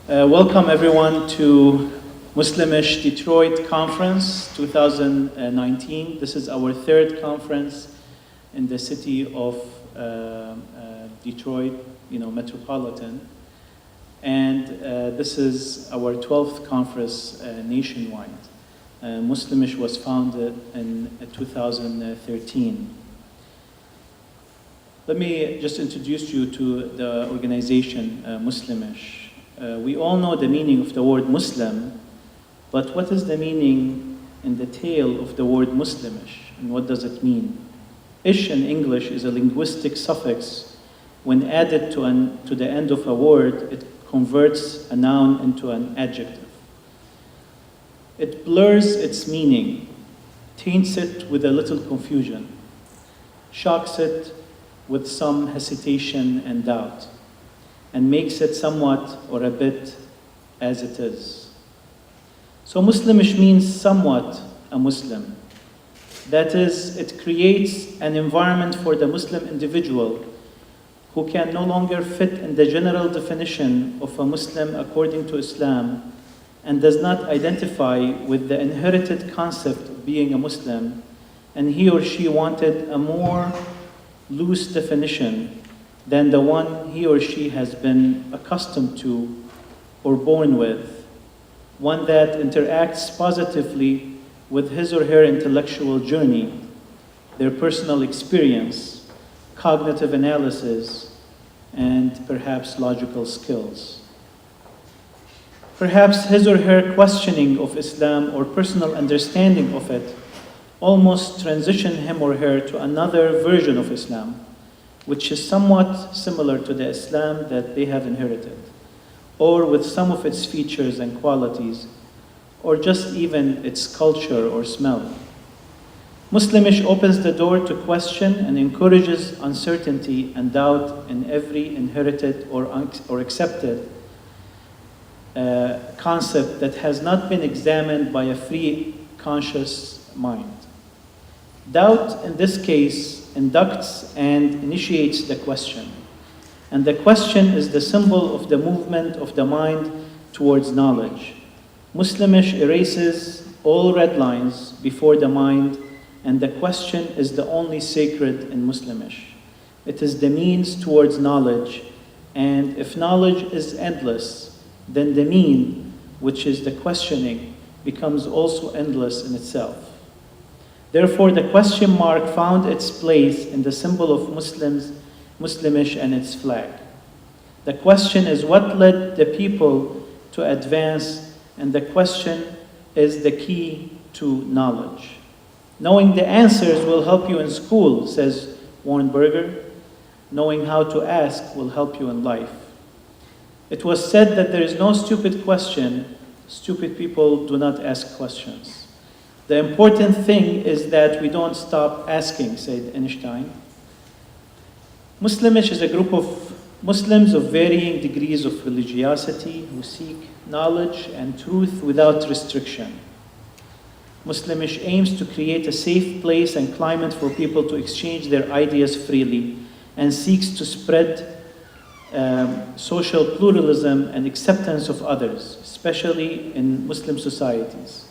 Welcome everyone to Muslimish Detroit Conference 2019. This is our third conference in the city of Detroit, metropolitan. And this is our 12th conference nationwide. Muslimish was founded in 2013. Let me just introduce you to the organization, Muslimish. We all know the meaning of the word Muslim, but what is the meaning in the tail of the word Muslimish, and what does it mean? Ish in English is a linguistic suffix. When added to the end of a word, it converts a noun into an adjective. It blurs its meaning, taints it with a little confusion, shocks it with some hesitation and doubt, and makes it somewhat or a bit as it is. So Muslimish means somewhat a Muslim. That is, it creates an environment for the Muslim individual who can no longer fit in the general definition of a Muslim according to Islam and does not identify with the inherited concept of being a Muslim, and he or she wanted a more loose definition than the one he or she has been accustomed to or born with, one that interacts positively with his or her intellectual journey, their personal experience, cognitive analysis, and perhaps logical skills. Perhaps his or her questioning of Islam or personal understanding of it almost transition him or her to another version of Islam, which is somewhat similar to the Islam that they have inherited, or with some of its features and qualities, or just even its culture or smell. Muslimish opens the door to question and encourages uncertainty and doubt in every inherited or accepted concept that has not been examined by a free, conscious mind. Doubt, in this case, inducts and initiates the question. And the question is the symbol of the movement of the mind towards knowledge. Muslimish erases all red lines before the mind, and the question is the only sacred in Muslimish. It is the means towards knowledge, and if knowledge is endless, then the mean, which is the questioning, becomes also endless in itself. Therefore, the question mark found its place in the symbol of Muslimish and its flag. The question is what led the people to advance, and the question is the key to knowledge. Knowing the answers will help you in school, says Warren Berger. Knowing how to ask will help you in life. It was said that there is no stupid question. Stupid people do not ask questions. The important thing is that we don't stop asking, said Einstein. Muslimish is a group of Muslims of varying degrees of religiosity who seek knowledge and truth without restriction. Muslimish aims to create a safe place and climate for people to exchange their ideas freely and seeks to spread social pluralism and acceptance of others, especially in Muslim societies.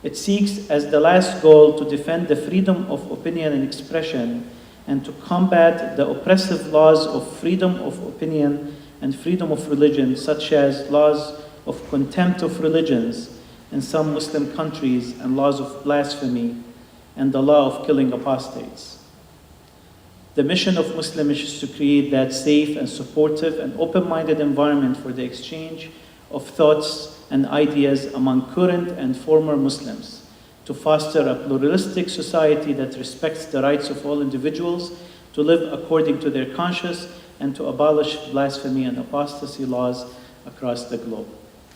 It seeks as the last goal to defend the freedom of opinion and expression and to combat the oppressive laws of freedom of opinion and freedom of religion, such as laws of contempt of religions in some Muslim countries and laws of blasphemy and the law of killing apostates. The mission of Muslimish is to create that safe and supportive and open-minded environment for the exchange of thoughts and ideas among current and former Muslims, to foster a pluralistic society that respects the rights of all individuals to live according to their conscience, and to abolish blasphemy and apostasy laws across the globe.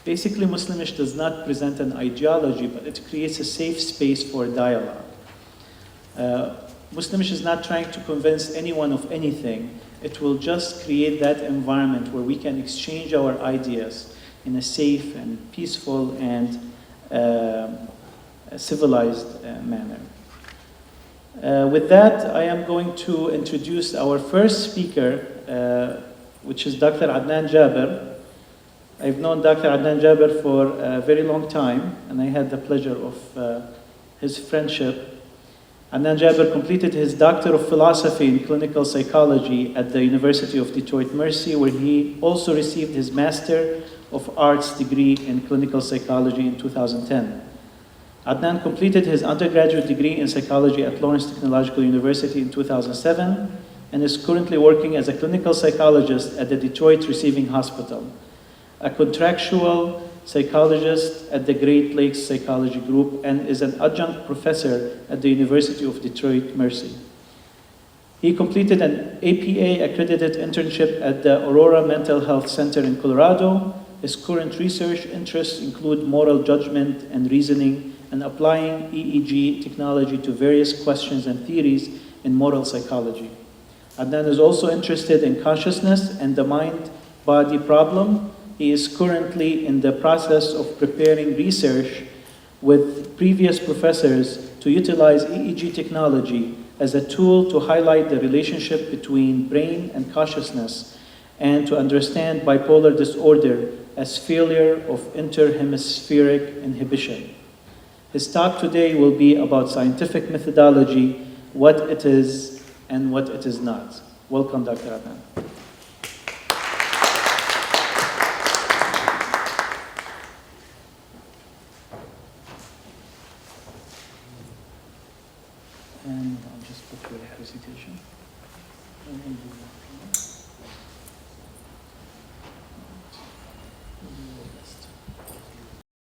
Basically, Muslimish does not present an ideology, but it creates a safe space for dialogue. Muslimish is not trying to convince anyone of anything. It will just create that environment where we can exchange our ideas in a safe and peaceful and civilized manner. With that, I am going to introduce our first speaker, which is Dr. Adnan Jaber. I've known Dr. Adnan Jaber for a very long time, and I had the pleasure of his friendship. Adnan Jaber completed his Doctor of Philosophy in Clinical Psychology at the University of Detroit Mercy, where he also received his Master of Arts degree in Clinical Psychology in 2010. Adnan completed his undergraduate degree in psychology at Lawrence Technological University in 2007 and is currently working as a clinical psychologist at the Detroit Receiving Hospital, a contractual psychologist at the Great Lakes Psychology Group, and is an adjunct professor at the University of Detroit Mercy. He completed an APA-accredited internship at the Aurora Mental Health Center in Colorado. His current research interests include moral judgment and reasoning and applying EEG technology to various questions and theories in moral psychology. Adnan is also interested in consciousness and the mind-body problem. He is currently in the process of preparing research with previous professors to utilize EEG technology as a tool to highlight the relationship between brain and consciousness and to understand bipolar disorder as failure of interhemispheric inhibition. His talk today will be about scientific methodology, what it is and what it is not. Welcome, Dr. Adnan. And I'll just put your presentation.